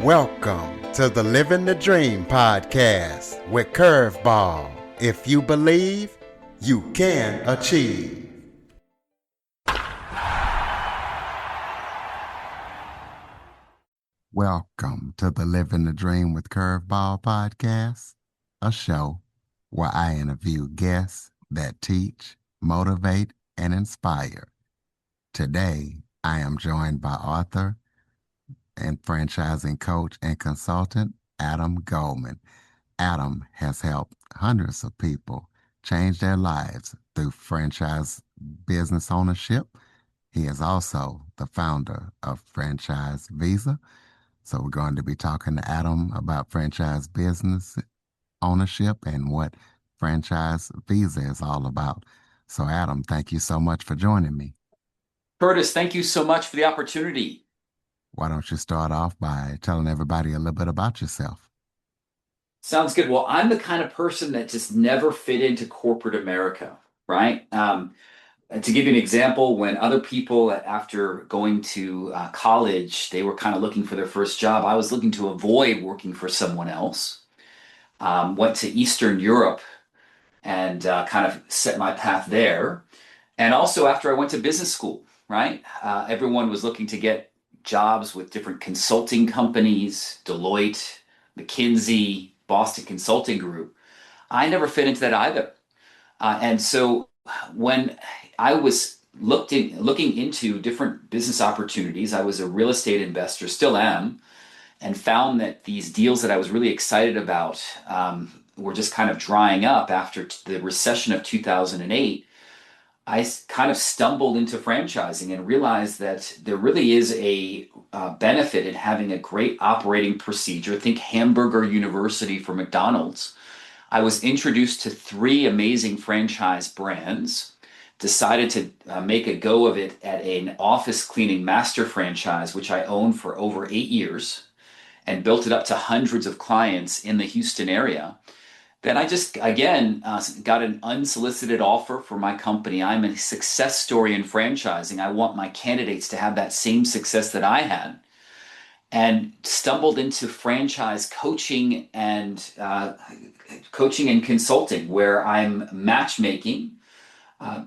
Welcome to the Living the Dream podcast with Curveball. If you believe, you can achieve. Welcome to the Living the Dream with Curveball podcast, a show where I interview guests that teach, motivate, and inspire. Today, I am joined by author and franchising coach and consultant, Adam Goldman. Adam has helped hundreds of people change their lives through franchise business ownership. He is also the founder of Franchise Visa. So we're going to be talking to Adam about franchise business ownership and what Franchise Visa is all about. So Adam, thank you so much for joining me. Curtis, thank you so much for the opportunity. Why don't you start off by telling everybody a little bit about yourself? Sounds good. Well, I'm the kind of person that just never fit into corporate America, right? To give you an example, when other people, after going to college, they were kind of looking for their first job, I was looking to avoid working for someone else. Went to Eastern Europe and kind of set my path there. And also after I went to business school, right? Everyone was looking to get jobs with different consulting companies, Deloitte, McKinsey, Boston Consulting Group. I never fit into that either. And so when I was looking into different business opportunities, I was a real estate investor, still am, and found that these deals that I was really excited about were just kind of drying up after the recession of 2008. I kind of stumbled into franchising and realized that there really is a benefit in having a great operating procedure. Think Hamburger University for McDonald's. I was introduced to three amazing franchise brands, decided to make a go of it at an office cleaning master franchise, which I owned for over 8 years, and built it up to hundreds of clients in the Houston area. Then I just, again, got an unsolicited offer for my company. I'm a success story in franchising. I want my candidates to have that same success that I had. And stumbled into franchise coaching and consulting, where I'm matchmaking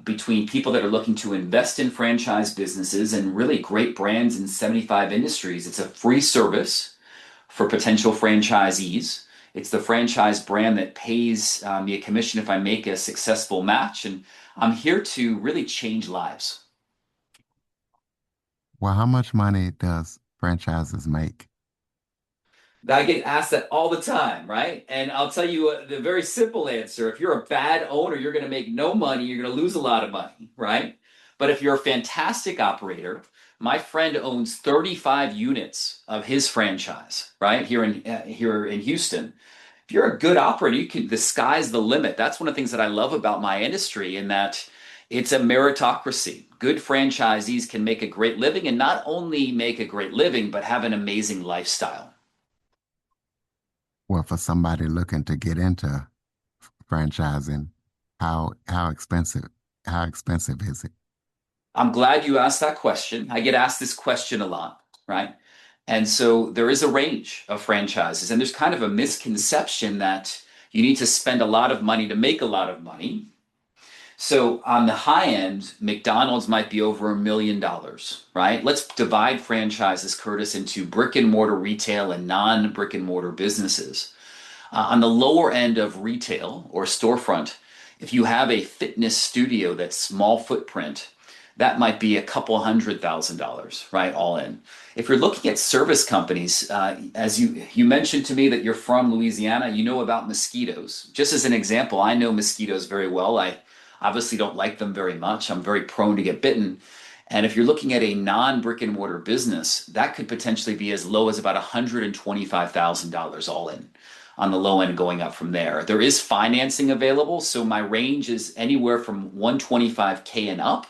between people that are looking to invest in franchise businesses and really great brands in 75 industries. It's a free service for potential franchisees. It's the franchise brand that pays me a commission if I make a successful match. And I'm here to really change lives. Well, how much money does franchises make? I get asked that all the time, right? And I'll tell you the very simple answer. If you're a bad owner, you're going to make no money. You're going to lose a lot of money, right? But if you're a fantastic operator, my friend owns 35 units of his franchise, right? Here in Houston. If you're a good operator, the sky's the limit. That's one of the things that I love about my industry, in that it's a meritocracy. Good franchisees can make a great living, and not only make a great living, but have an amazing lifestyle. Well, for somebody looking to get into franchising, how expensive is it? I'm glad you asked that question. I get asked this question a lot, right? And so there is a range of franchises, and there's kind of a misconception that you need to spend a lot of money to make a lot of money. So on the high end, McDonald's might be over $1 million, right? Let's divide franchises, Curtis, into brick and mortar retail and non-brick and mortar businesses. On the lower end of retail or storefront, if you have a fitness studio that's small footprint, that might be a couple $100,000, right? All in. If you're looking at service companies, as you mentioned to me that you're from Louisiana, you know about mosquitoes. Just as an example, I know mosquitoes very well. I obviously don't like them very much. I'm very prone to get bitten. And if you're looking at a non-brick and mortar business, that could potentially be as low as about $125,000 all in, on the low end, going up from there. There is financing available, so my range is anywhere from 125K and up.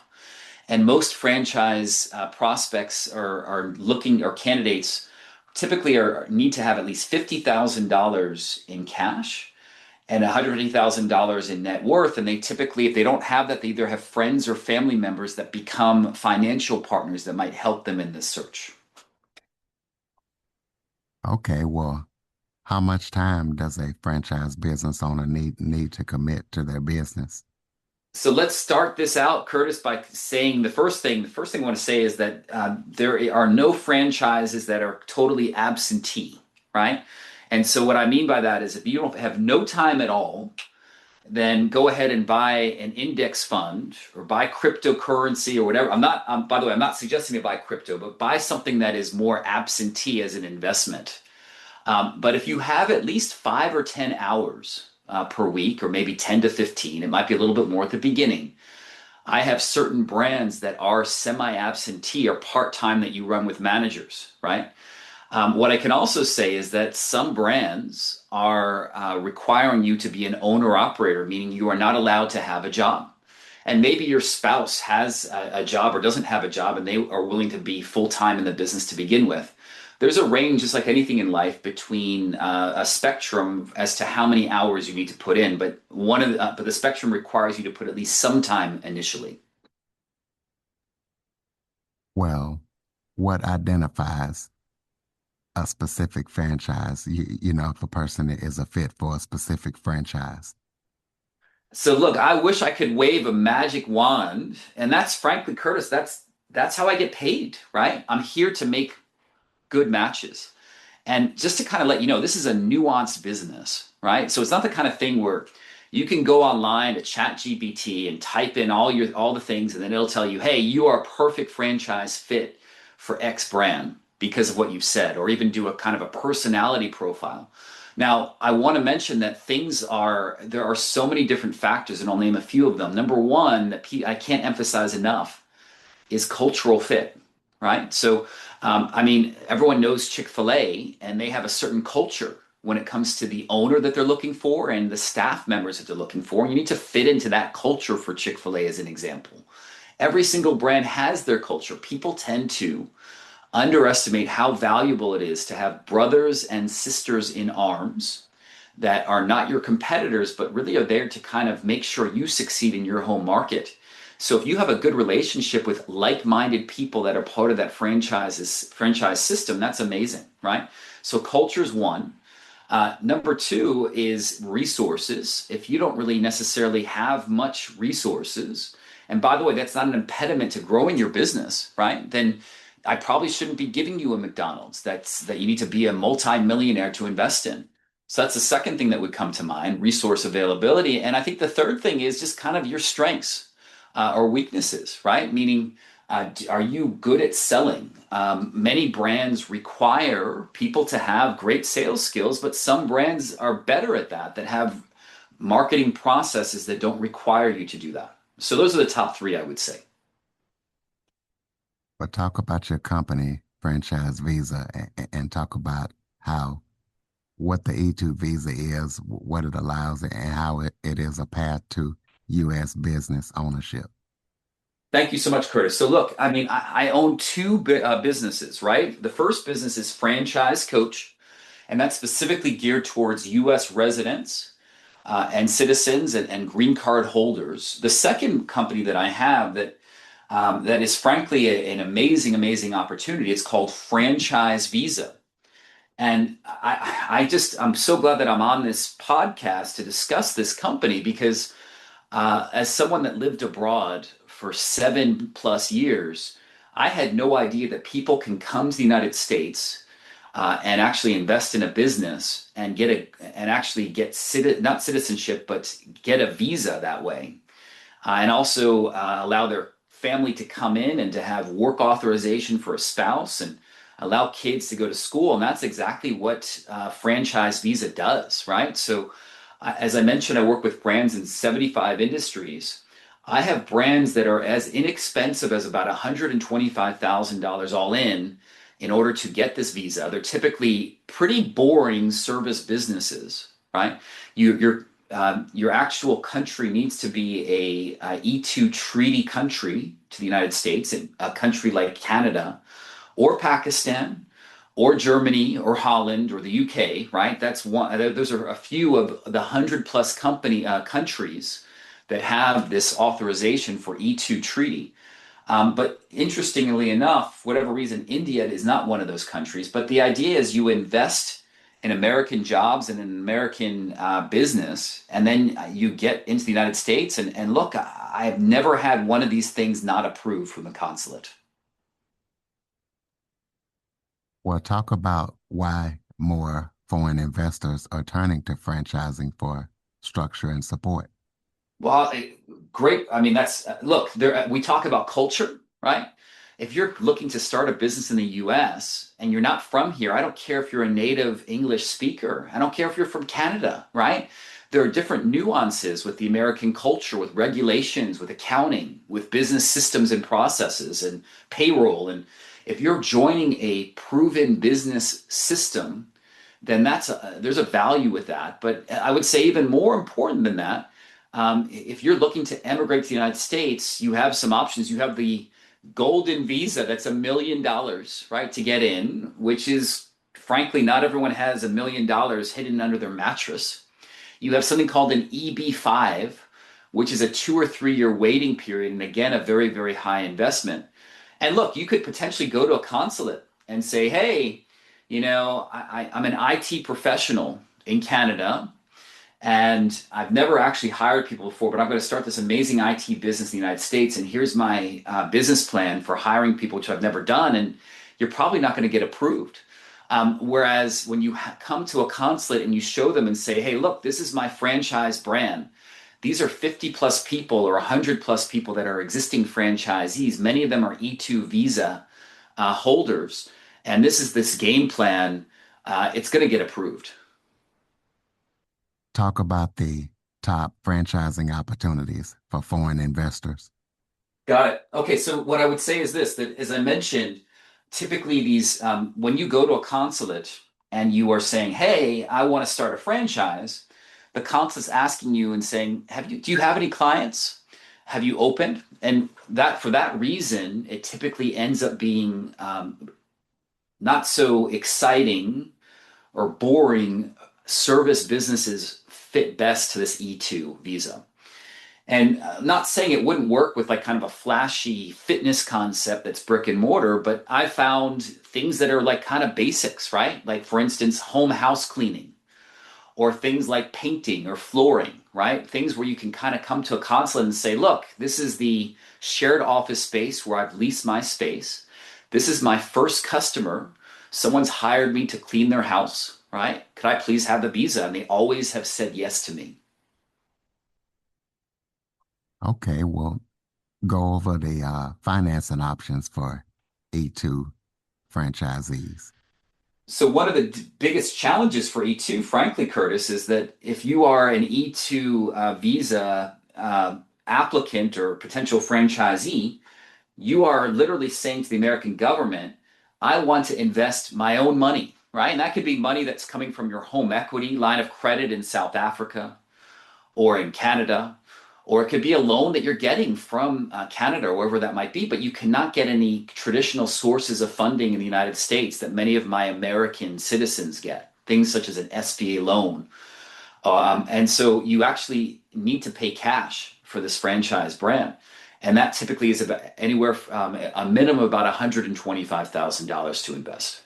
And most franchise prospects are looking, or candidates typically need to have at least $50,000 in cash and $150,000 in net worth. And they typically, if they don't have that, they either have friends or family members that become financial partners that might help them in this search. Okay, well, how much time does a franchise business owner need to commit to their business? So let's start this out, Curtis, by saying the first thing. The first thing I want to say is that there are no franchises that are totally absentee, right? And so what I mean by that is if you don't have no time at all, then go ahead and buy an index fund or buy cryptocurrency or whatever. By the way, I'm not suggesting to buy crypto, but buy something that is more absentee as an investment. But if you have at least 5 or 10 hours per week, or maybe 10 to 15, it might be a little bit more at the beginning. I have certain brands that are semi absentee or part time that you run with managers, right? What I can also say is that some brands are requiring you to be an owner operator, meaning you are not allowed to have a job. And maybe your spouse has a job or doesn't have a job and they are willing to be full time in the business to begin with. There's a range, just like anything in life, between a spectrum as to how many hours you need to put in. But the spectrum requires you to put at least some time initially. Well, what identifies a specific franchise? If a person is a fit for a specific franchise. So look, I wish I could wave a magic wand, and that's frankly, Curtis, that's how I get paid, right? I'm here to make good matches. And just to kind of let you know, this is a nuanced business, right? So it's not the kind of thing where you can go online to chat GPT and type in all the things and then it'll tell you, hey, you are a perfect franchise fit for X brand because of what you've said, or even do a kind of a personality profile. Now, I want to mention that there are so many different factors, and I'll name a few of them. Number one, that I can't emphasize enough is cultural fit, right? So, I mean, everyone knows Chick-fil-A, and they have a certain culture when it comes to the owner that they're looking for and the staff members that they're looking for. And you need to fit into that culture for Chick-fil-A as an example. Every single brand has their culture. People tend to underestimate how valuable it is to have brothers and sisters in arms that are not your competitors, but really are there to kind of make sure you succeed in your home market. So if you have a good relationship with like-minded people that are part of that franchise system, that's amazing, right? So culture is one. Number two is resources. If you don't really necessarily have much resources, and by the way, that's not an impediment to growing your business, right? Then I probably shouldn't be giving you a McDonald's. That you need to be a multi-millionaire to invest in. So that's the second thing that would come to mind, resource availability. And I think the third thing is just kind of your strengths or weaknesses, right? Meaning, are you good at selling? Many brands require people to have great sales skills, but some brands are better at that have marketing processes that don't require you to do that. So those are the top three, I would say. But talk about your company, Franchise Visa, and talk about how what the E2 visa is, what it allows, and how it is a path to U.S. business ownership. Thank you so much, Curtis. So look, I mean, I own two businesses, right? The first business is Franchise Coach, and that's specifically geared towards U.S. residents and citizens and green card holders. The second company that I have that is frankly an amazing opportunity. It's called Franchise Visa. And I'm so glad that I'm on this podcast to discuss this company because as someone that lived abroad for 7+ years, I had no idea that people can come to the United States and actually invest in a business and actually get not citizenship, but get a visa that way, and also allow their family to come in and to have work authorization for a spouse and allow kids to go to school. And that's exactly what franchise visa does, right? So, as I mentioned, I work with brands in 75 industries. I have brands that are as inexpensive as about $125,000 all in order to get this visa. They're typically pretty boring service businesses, right? Your actual country needs to be a E2 treaty country to the United States, a country like Canada or Pakistan or Germany or Holland or the UK, right? That's one. Those are a few of the 100+ countries that have this authorization for E2 treaty. But interestingly enough, for whatever reason, India is not one of those countries. But the idea is you invest in American jobs and in American business, and then you get into the United States. And look, I have never had one of these things not approved from the consulate. Well, talk about why more foreign investors are turning to franchising for structure and support. Well, great. I mean, that's look, there we talk about culture, right? If you're looking to start a business in the US and you're not from here, I don't care if you're a native English speaker. I don't care if you're from Canada, right? There are different nuances with the American culture, with regulations, with accounting, with business systems and processes and payroll. And if you're joining a proven business system, then there's a value with that. But I would say even more important than that, if you're looking to emigrate to the United States, you have some options. You have the golden visa that's $1 million, right, to get in, which is frankly not everyone has $1 million hidden under their mattress. You have something called an EB-5, which is a 2 or 3 year waiting period, and again, a very, very high investment. And look, you could potentially go to a consulate and say, hey, I'm an IT professional in Canada, and I've never actually hired people before, but I'm going to start this amazing IT business in the United States. And here's my business plan for hiring people, which I've never done. And you're probably not going to get approved. Whereas when you come to a consulate and you show them and say, hey, look, this is my franchise brand. These are 50 plus people or 100 plus people that are existing franchisees. Many of them are E2 visa holders. And this is this game plan. It's going to get approved. Talk about the top franchising opportunities for foreign investors. Got it. Okay, so what I would say is this, that as I mentioned, typically when you go to a consulate and you are saying, hey, I want to start a franchise, the consulate's asking you and saying, do you have any clients? Have you opened? And that for that reason, it typically ends up being not so exciting or boring service businesses fit best to this E2 visa. And I'm not saying it wouldn't work with like kind of a flashy fitness concept that's brick and mortar, but I found things that are like kind of basics, right? Like for instance, home house cleaning or things like painting or flooring, right? Things where you can kind of come to a consulate and say, look, this is the shared office space where I've leased my space. This is my first customer. Someone's hired me to clean their house, right? Could I please have the visa? And they always have said yes to me. Okay, well, go over the financing options for E2 franchisees. So one of the biggest challenges for E2, frankly, Curtis, is that if you are an E2 visa applicant or potential franchisee, you are literally saying to the American government, I want to invest my own money, right? And that could be money that's coming from your home equity line of credit in South Africa or in Canada, or it could be a loan that you're getting from Canada or wherever that might be, but you cannot get any traditional sources of funding in the United States that many of my American citizens get, things such as an SBA loan. And so you actually need to pay cash for this franchise brand. And that typically is about anywhere from a minimum of about $125,000 to invest.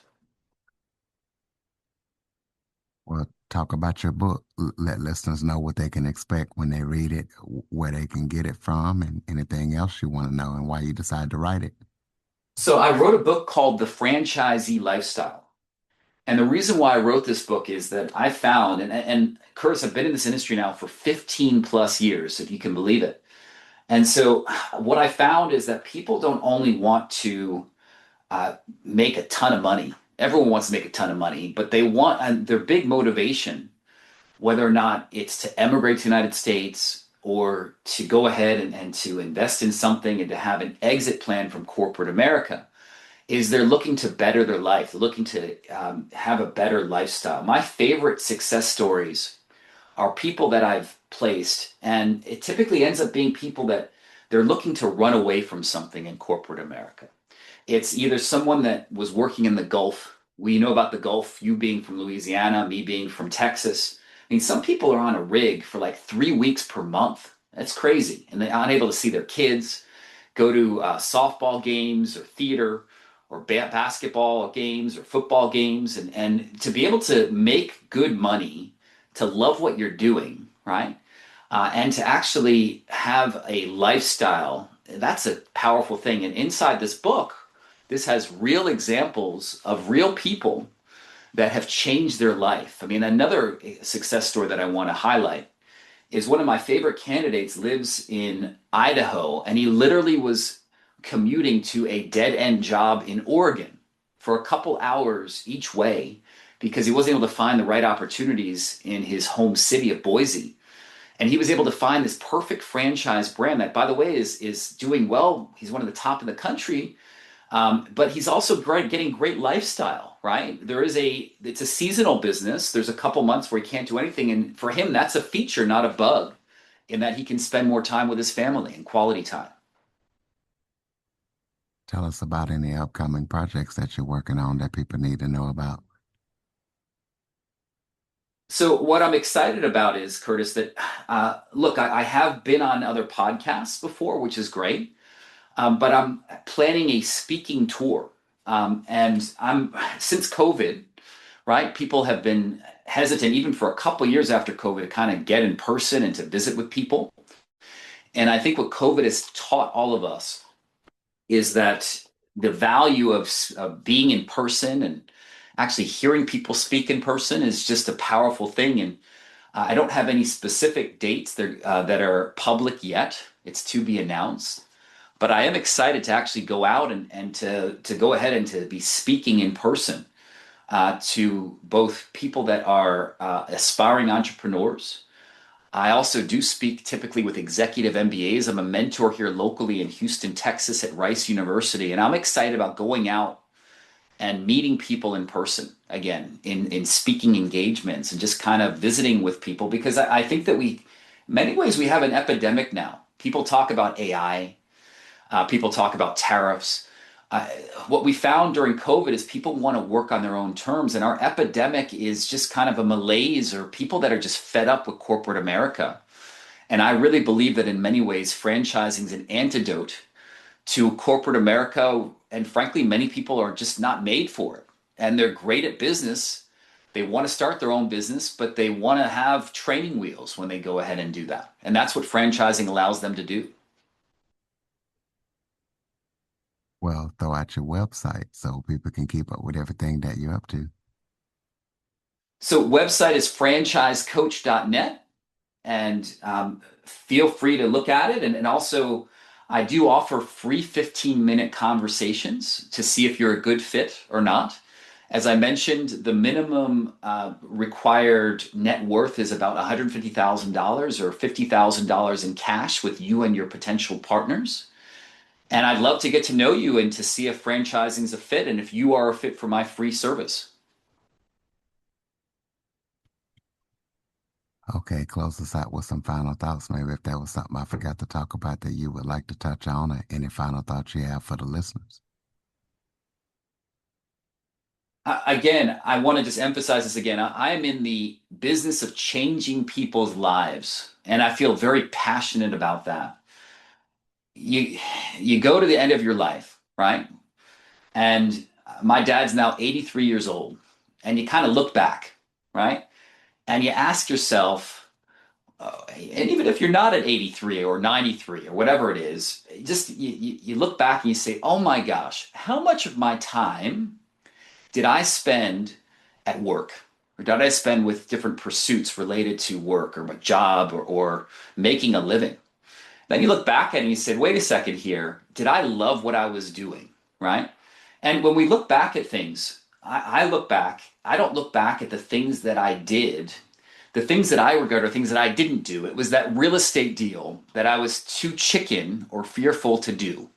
Well, talk about your book. Let listeners know what they can expect when they read it, where they can get it from, and anything else you want to know and why you decided to write it. So I wrote a book called The Franchisee Lifestyle. And the reason why I wrote this book is that I found, and Curtis, I've been in this industry now for 15 plus years, if you can believe it. And so what I found is that people don't only want to make a ton of money. Everyone wants to make a ton of money, but they want, and their big motivation, whether or not it's to emigrate to the United States or to go ahead and to invest in something and to have an exit plan from corporate America, is they're looking to better their life, they're looking to have a better lifestyle. My favorite success stories are people that I've placed, and it typically ends up being people that they're looking to run away from something in corporate America. It's either someone that was working in the Gulf. We know about the Gulf, you being from Louisiana, me being from Texas. I mean, some people are on a rig for like 3 weeks per month. That's crazy. And they're unable to see their kids. go to softball games or theater or basketball games or football games, and to be able to make good money, to love what you're doing, right? And to actually have a lifestyle, that's a powerful thing. And inside this book, this has real examples of real people that have changed their life. I mean, another success story that I want to highlight is one of my favorite candidates lives in Idaho, and he literally was commuting to a dead end job in Oregon for a couple hours each way because he wasn't able to find the right opportunities in his home city of Boise. And he was able to find this perfect franchise brand that, by the way, is doing well. He's one of the top in the country, but he's also getting great lifestyle, right? It's a seasonal business. There's a couple months where he can't do anything. And for him, that's a feature, not a bug, in that he can spend more time with his family and quality time. Tell us about any upcoming projects that you're working on that people need to know about. So what I'm excited about is, Curtis, that look, I have been on other podcasts before, which is great, but I'm planning a speaking tour. And I'm since COVID, right? People have been hesitant, even for a couple of years after COVID, to kind of get in person and to visit with people. And I think what COVID has taught all of us is that the value of being in person and actually hearing people speak in person is just a powerful thing. And I don't have any specific dates that are public yet. It's to be announced. But I am excited to actually go out and to go ahead and to be speaking in person to both people that are aspiring entrepreneurs. I also do speak typically with executive MBAs. I'm a mentor here locally in Houston, Texas at Rice University, and I'm excited about going out and meeting people in person again in speaking engagements and just kind of visiting with people because I think that in many ways, we have an epidemic now. People talk about AI, people talk about tariffs. Uh, what we found during COVID is people want to work on their own terms, and our epidemic is just kind of a malaise or people that are just fed up with corporate America. And I really believe that in many ways, franchising is an antidote to corporate America. And frankly, many people are just not made for it. And they're great at business. They want to start their own business, but they want to have training wheels when they go ahead and do that. And that's what franchising allows them to do. Well, throw out your website so people can keep up with everything that you're up to. So website is franchisecoach.net, and feel free to look at it. And also, I do offer free 15-minute conversations to see if you're a good fit or not. As I mentioned, the minimum required net worth is about $150,000 or $50,000 in cash with you and your potential partners. And I'd love to get to know you and to see if franchising is a fit and if you are a fit for my free service. Okay, close us out with some final thoughts. Maybe if there was something I forgot to talk about that you would like to touch on, or any final thoughts you have for the listeners. Again, I want to just emphasize this again. I am in the business of changing people's lives, and I feel very passionate about that. You you go to the end of your life, right? And my dad's now 83 years old, and you kind of look back, right? And you ask yourself, and even if you're not at 83 or 93 or whatever it is, just you look back and you say, "Oh my gosh, how much of my time did I spend at work? Or did I spend with different pursuits related to work or my job or making a living?" Then you look back at it and you said, wait a second here. Did I love what I was doing? Right? And when we look back at things, I look back, I don't look back at the things that I did. The things that I regard are things that I didn't do. It was that real estate deal that I was too chicken or fearful to do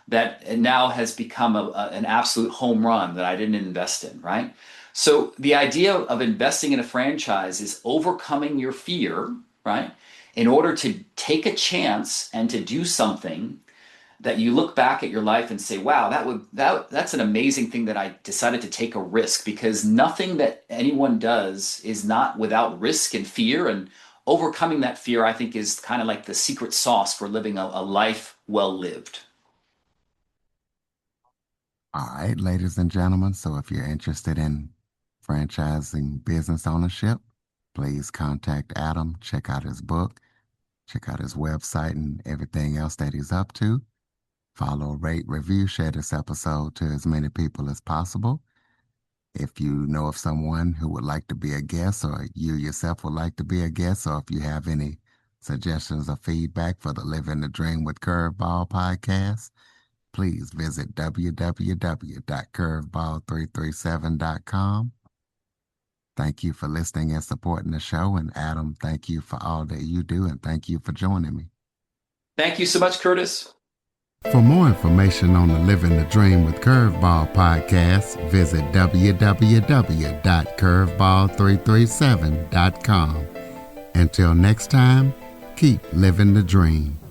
that now has become an absolute home run that I didn't invest in, right? So the idea of investing in a franchise is overcoming your fear, right? In order to take a chance and to do something that you look back at your life and say, wow, that's an amazing thing that I decided to take a risk because nothing that anyone does is not without risk and fear. And overcoming that fear, I think, is kind of like the secret sauce for living a life well lived. All right, ladies and gentlemen. So if you're interested in franchising business ownership, please contact Adam. Check out his book, check out his website, and everything else that he's up to. Follow, rate, review, share this episode to as many people as possible. If you know of someone who would like to be a guest, or you yourself would like to be a guest, or if you have any suggestions or feedback for the Living the Dream with Curveball podcast, please visit www.curveball337.com. Thank you for listening and supporting the show. And Adam, thank you for all that you do, and thank you for joining me. Thank you so much, Curtis. For more information on the Living the Dream with Curveball podcast, visit www.curveball337.com. Until next time, keep living the dream.